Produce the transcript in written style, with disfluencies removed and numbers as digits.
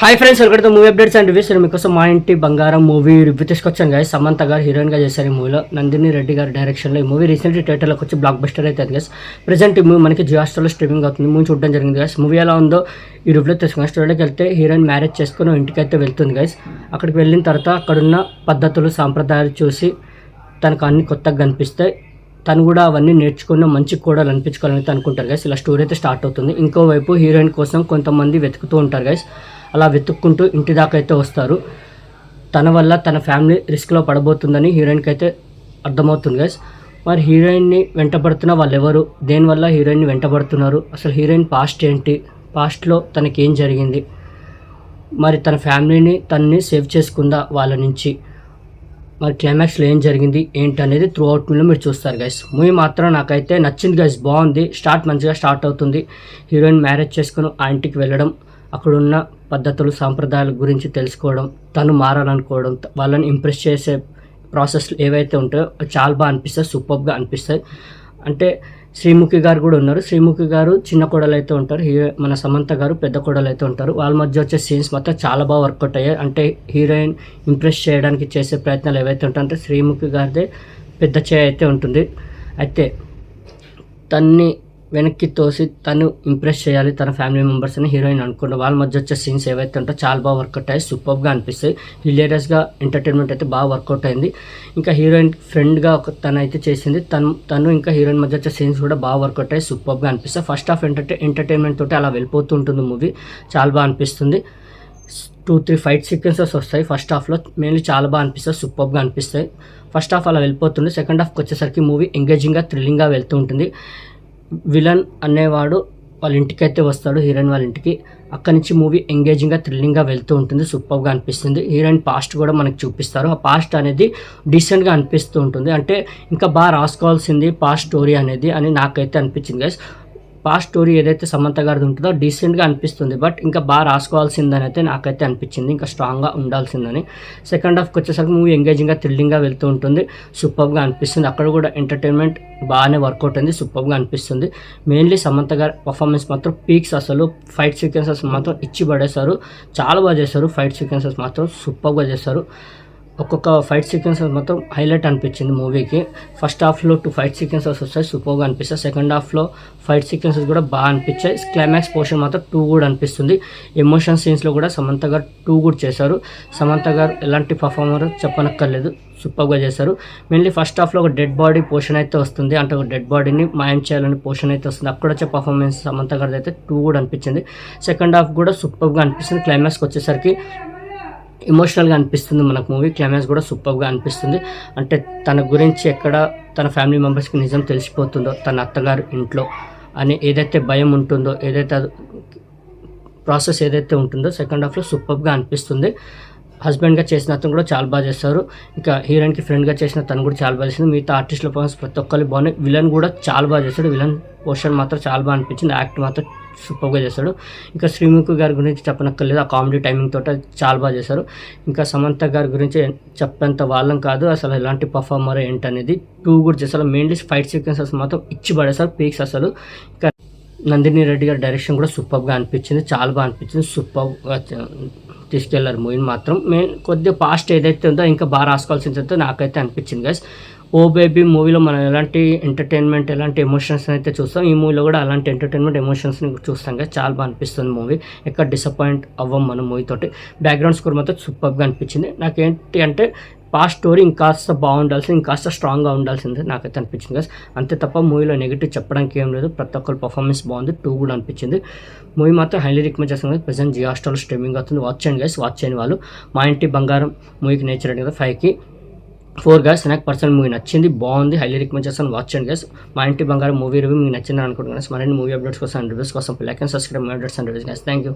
Hi friends, welcome to movie updates and reviews. మీకోసం మా ఇంటి బంగారం మూవీ రివ్యూ తీసుకొచ్చాను గైస్. సమంత గారు హీరోయిన్గా చేశారు ఈ మూవీలో. నందిని రెడ్డి గారి డైరెక్షన్లో ఈ మూవీ రీసెంట్లీ థియేటర్లోకి వచ్చి బ్లాక్ బస్టర్ అయితే గైస్. ప్రెజెంట్ ఈ మూవీ మనకి జియో హాట్‌స్టార్లో స్ట్రీమింగ్ అవుతుంది. మూవీ చూడడం జరిగింది గైస్. మూవీ ఎలా ఉందో ఈ రివ్యూలో తెలుసుకున్నాం. స్టోరీలోకి వెళ్తే హీరోయిన్ మ్యారేజ్ చేసుకుని ఇంటికి అయితే వెళ్తుంది గైస్. అక్కడికి వెళ్ళిన తర్వాత అక్కడున్న పద్ధతులు సాంప్రదాయాలు చూసి తనకు అన్ని కొత్తగా కనిపిస్తాయి. తను కూడా అవన్నీ నేర్చుకున్న మంచి కోడలు అనిపించుకోవాలని అనుకుంటారు గైస్. ఇలా స్టోరీ అయితే స్టార్ట్ అవుతుంది. ఇంకోవైపు హీరోయిన్ కోసం కొంతమంది వెతుకుతూ ఉంటారు గైస్. అలా వెతుక్కుంటూ ఇంటి దాకా అయితే వస్తారు. తన వల్ల తన ఫ్యామిలీ రిస్క్లో పడబోతుందని హీరోయిన్కి అయితే అర్థమవుతుంది గైస్. మరి హీరోయిన్ని వెంటబడుతున్న వాళ్ళు ఎవరు, దేనివల్ల హీరోయిన్ని వెంటబడుతున్నారు, అసలు హీరోయిన్ పాస్ట్ ఏంటి, పాస్ట్లో తనకేం జరిగింది, మరి తన ఫ్యామిలీని తనని సేవ్ చేసుకుందా వాళ్ళ నుంచి, మరి క్లైమాక్స్లో ఏం జరిగింది ఏంటి అనేది త్రూ అవుట్ మూవీలో మీరు చూస్తారు గైస్. మూవీ మాత్రం నాకైతే నచ్చింది గైస్. బాగుంది. మంచిగా స్టార్ట్ అవుతుంది. హీరోయిన్ మ్యారేజ్ చేసుకుని ఆ ఇంటికి వెళ్ళడం, అక్కడున్న పద్ధతులు సాంప్రదాయాల గురించి తెలుసుకోవడం, తను మారాలనుకోవడం, వాళ్ళని ఇంప్రెస్ చేసే ప్రాసెస్లు ఏవైతే ఉంటాయో చాలా బాగా అనిపిస్తాయి. సూపర్గా అనిపిస్తాయి. అంటే శ్రీముఖి గారు కూడా ఉన్నారు. శ్రీముఖి గారు చిన్న కోడలు అయితే ఉంటారు. మన సమంత గారు పెద్ద కోడలు అయితే ఉంటారు. వాళ్ళ మధ్య వచ్చే సీన్స్ మాత్రం చాలా బాగా వర్కౌట్ అయ్యాయి. అంటే హీరోయిన్ ఇంప్రెస్ చేయడానికి చేసే ప్రయత్నాలు ఏవైతే ఉంటాయంటే శ్రీముఖి గారిదే పెద్ద చేయి అయితే ఉంటుంది. అయితే తన్ని వెనక్కి తోసి తను ఇంప్రెస్ చేయాలి తన ఫ్యామిలీ మెంబర్స్ని హీరోయిన్ అనుకుంటే వాళ్ళ మధ్య వచ్చే సీన్స్ ఏవైతే ఉంటాయో చాలా బాగా వర్కౌట్ అయ్యాయి. సూపర్గా అనిపిస్తాయి. హిలేరియస్గా ఎంటర్టైన్మెంట్ అయితే బాగా వర్కౌట్ అయింది. ఇంకా హీరోయిన్ ఫ్రెండ్గా తను అయితే చేసింది. తను ఇంకా హీరోయిన్ మధ్య వచ్చే సీన్స్ కూడా బాగా వర్కౌట్ అయ్యి సూపర్గా అనిపిస్తాయి. ఫస్ట్ హాఫ్ ఎంటర్టైన్మెంట్ తోటి అలా వెళ్ళిపోతూ ఉంటుంది మూవీ. చాలా బాగా అనిపిస్తుంది. 2-3 ఫైట్ సీక్వెన్సెస్ వస్తాయి ఫస్ట్ హాఫ్లో. మెయిన్లీ చాలా బాగా అనిపిస్తాయి. సూపర్గా అనిపిస్తాయి. ఫస్ట్ హాఫ్ అలా వెళ్ళిపోతుంది. సెకండ్ హాఫ్కి వచ్చేసరికి మూవీ ఎంగేజింగ్గా థ్రిల్లింగ్గా వెళ్తూ ఉంటుంది. విలన్ అనేవాడు వాళ్ళ ఇంటికి అయితే వస్తాడు, హీరోయిన్ వాళ్ళ ఇంటికి. అక్కడి నుంచి మూవీ ఎంగేజింగ్గా థ్రిల్లింగ్గా వెళ్తూ ఉంటుంది. సూపర్గా అనిపిస్తుంది. హీరోయిన్ పాస్ట్ కూడా మనకు చూపిస్తారు. ఆ పాస్ట్ అనేది డీసెంట్గా అనిపిస్తూ ఉంటుంది. అంటే ఇంకా బాగా రాసుకోవాల్సింది పాస్ట్ స్టోరీ అనేది అని నాకైతే అనిపించింది గైస్. పాస్ట్ స్టోరీ ఏదైతే సమంత గారిది ఉంటుందో డీసెంట్గా అనిపిస్తుంది. బట్ ఇంకా బాగా రాసుకోవాల్సిందని అయితే నాకైతే అనిపించింది. ఇంకా స్ట్రాంగ్గా ఉండాల్సిందని. సెకండ్ హాఫ్కి వచ్చేసరికి మూవీ ఎంగేజింగ్గా థ్రిల్లింగ్గా వెళ్తూ ఉంటుంది. సూపర్గా అనిపిస్తుంది. అక్కడ కూడా ఎంటర్టైన్మెంట్ బాగానే వర్కౌట్ అయింది. సూపర్గా అనిపిస్తుంది. మెయిన్లీ సమంత గారి పర్ఫార్మెన్స్ మాత్రం పీక్స్. అసలు ఫైట్ సీక్వెన్సెస్ మాత్రం ఇచ్చి పడేశారు. చాలా బాగా చేశారు. ఫైట్ సీక్వెన్సెస్ మాత్రం సూపర్గా చేశారు. ఒక్కొక్క ఫైట్ సీక్వెన్సెస్ మొత్తం హైలైట్ అనిపించింది మూవీకి. ఫస్ట్ హాఫ్లో 2 ఫైట్ సీక్వెన్సెస్ వస్తాయి, సూపర్గా అనిపిస్తాయి. సెకండ్ హాఫ్లో ఫైట్ సీక్వెన్సెస్ కూడా బాగా అనిపించాయి. క్లైమాక్స్ పోర్షన్ మాత్రం 2 కూడా అనిపిస్తుంది. ఎమోషన్ సీన్స్లో కూడా సమంత గారు 2 కూడా చేశారు. సమంత గారు ఎలాంటి పర్ఫార్మర్ చెప్పనక్కర్లేదు, సూపర్గా చేశారు. మెయిన్లీ ఫస్ట్ హాఫ్లో ఒక డెడ్ బాడీ పోర్షన్ అయితే వస్తుంది. అంటే ఒక డెడ్ బాడీని మాయం చేయాలని పోర్షన్ అయితే వస్తుంది. అక్కడ వచ్చే పర్ఫార్మెన్స్ సమంత గారిది అయితే 2 కూడా అనిపించింది. సెకండ్ హాఫ్ కూడా సూపర్గా అనిపిస్తుంది. క్లైమాక్స్కి వచ్చేసరికి ఎమోషనల్గా అనిపిస్తుంది మనకు మూవీ. క్లైమాక్స్ కూడా సూపర్గా అనిపిస్తుంది. అంటే తన గురించి ఎక్కడ తన ఫ్యామిలీ మెంబర్స్కి నిజం తెలిసిపోతుందో, తన అత్తగారు ఇంట్లో అని ఏదైతే భయం ఉంటుందో, ఏదైతే ప్రాసెస్ ఏదైతే ఉంటుందో సెకండ్ హాఫ్లో సూపర్గా అనిపిస్తుంది. హస్బెండ్గా చేసిన అతను కూడా చాలా బాగా చేస్తారు. ఇంకా హీరోయిన్కి ఫ్రెండ్గా చేసిన తను కూడా చాలా బాగా చేసింది. మిగతా ఆర్టిస్టుల పర్ఫార్మెన్స్ ప్రతి ఒక్కరు బాగున్నాయి. విలన్ కూడా చాలా బాగా చేశాడు. విలన్ పోర్షన్ మాత్రం చాలా బాగా అనిపించింది. యాక్ట్ మాత్రం సూపర్గా చేశాడు. ఇంకా శ్రీముఖి గారి గురించి చెప్పనక్కర్లేదు. ఆ కామెడీ టైమింగ్ తోట చాలా బాగా చేశారు. ఇంకా సమంత గారి గురించి చెప్పేంత వాళ్ళం కాదు. అసలు ఎలాంటి పర్ఫార్మర్ ఏంటనేది 2 కూడా చేశారు. మెయిన్లీ ఫైట్ సీక్వెన్సెస్ మాత్రం ఇచ్చి పడేశారు, పీక్స్ అసలు. ఇంకా నందిని రెడ్డి గారి డైరెక్షన్ కూడా సూపర్గా అనిపించింది. చాలా బాగా అనిపించింది. సూపర్గా తీసుకెళ్లారు మూవీని మాత్రం. కొద్దిగా పాస్ట్ ఏదైతే ఉందో ఇంకా బాగా రాసుకోవాల్సిందో నాకైతే అనిపించింది గైస్. ఓ బేబీ మూవీలో మనం ఎలాంటి ఎంటర్టైన్మెంట్, ఎలాంటి ఎమోషన్స్ అయితే చూస్తాం, ఈ మూవీలో కూడా అలాంటి ఎంటర్టైన్మెంట్ ఎమోషన్స్ని చూస్తాం కదా. చాలా బాగా అనిపిస్తుంది మూవీ. ఎక్కడ డిసప్పాయింట్ అవ్వం మనం మూవీ తోటి. బ్యాక్గ్రౌండ్ స్కోర్ మాత్రం సూపర్గా అనిపించింది. నాకేంటి అంటే పాస్ట్ స్టోరీ ఇంకాస్త బాగుండాల్సింది, ఇంకాస్త స్ట్రాంగ్గా ఉండాల్సిందే నాకైతే అనిపించింది కదా. అంతే తప్ప మూవీలో నెగిటివ్ చెప్పడానికి ఏం లేదు. ప్రతి ఒక్కరు పర్ఫార్మెన్స్ బాగుంది. 2 కూడా అనిపించింది. మూవీ మాత్రం హైలీ రికమెండ్ చేస్తాను. ప్రెసెంట్ జియో హాట్‌స్టార్లో స్ట్రీమింగ్ అవుతుంది. వాచ్ చేయండి గైస్. వాచ్ చేయని వాళ్ళు మా ఇంటి బంగారం మూవీకి నేచర్ కదా 5కి 4 గైస్. నాకు పర్సనల్ మూవీ నచ్చింది, బాగుంది. హైలీ రికమెండ్ చేస్తాను. వాచ్ చేయండి గైస్. మా ఇంటి బంగారం మూవీ రివ్యూ మీకు నచ్చిందని అనుకుంటున్నాను. మరిన్ని మూవీ అప్డేట్స్ కోసం అండ్ రివ్యూస్ కోసం like and subscribe my updates and reviews guys. Thank you.